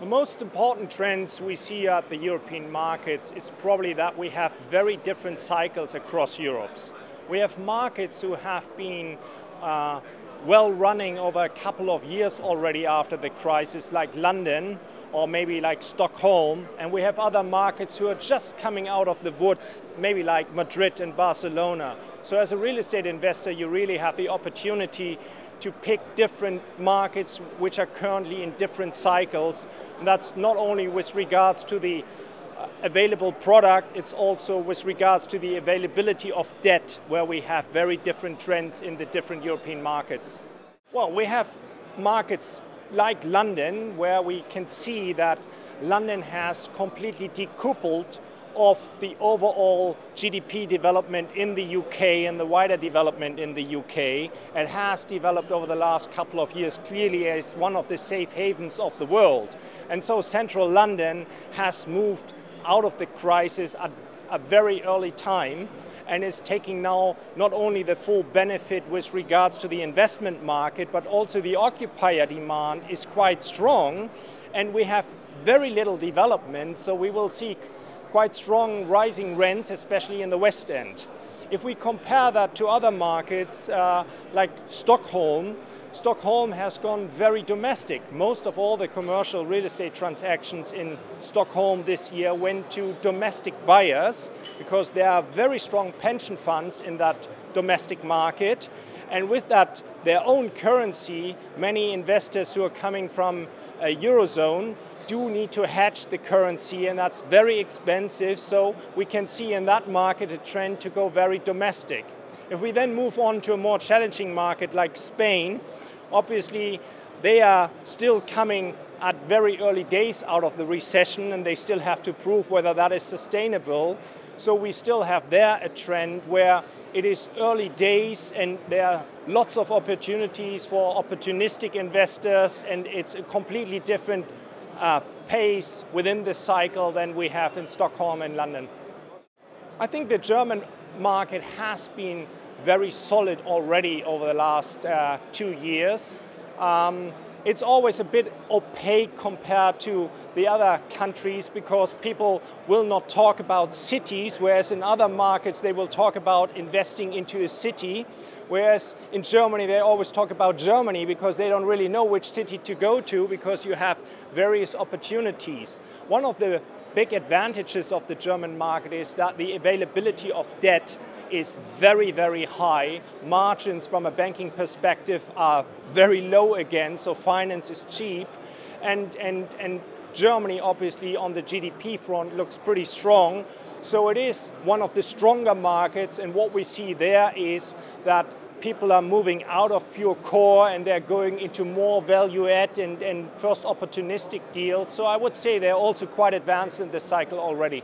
The most important trends we see at the European markets is probably that we have very different cycles across Europe. We have markets who have been well running over a couple of years already after the crisis, like London or maybe like Stockholm, and we have other markets who are just coming out of the woods, maybe like Madrid and Barcelona. So as a real estate investor, you really have the opportunity to pick different markets which are currently in different cycles. And that's not only with regards to the available product, it's also with regards to the availability of debt, where we have very different trends in the different European markets. Well, we have markets like London, where we can see that London has completely decoupled of the overall GDP development in the UK and the wider development in the UK. It has developed over the last couple of years clearly as one of the safe havens of the world. And so central London has moved out of the crisis at a very early time and is taking now not only the full benefit with regards to the investment market, but also the occupier demand is quite strong, and we have very little development, so we will see quite strong rising rents, especially in the West End. If we compare that to other markets like Stockholm, Stockholm has gone very domestic. Most of all the commercial real estate transactions in Stockholm this year went to domestic buyers because there are very strong pension funds in that domestic market. And with that, their own currency, many investors who are coming from a Eurozone do need to hedge the currency, and that's very expensive. So we can see in that market a trend to go very domestic. If we then move on to a more challenging market like Spain, obviously they are still coming at very early days out of the recession, and they still have to prove whether that is sustainable. So we still have there a trend where it is early days and there are lots of opportunities for opportunistic investors, and it's a completely different pace within the cycle than we have in Stockholm and London. I think the German market has been very solid already over the last 2 years. It's always a bit opaque compared to the other countries because people will not talk about cities, whereas in other markets they will talk about investing into a city. Whereas in Germany they always talk about Germany because they don't really know which city to go to because you have various opportunities. One of the big advantages of the German market is that the availability of debt is very, very high. Margins from a banking perspective are very low again, so finance is cheap. And Germany, obviously, on the GDP front looks pretty strong. So it is one of the stronger markets, and what we see there is that people are moving out of pure core and they're going into more value add and first opportunistic deals. So I would say they're also quite advanced in this cycle already.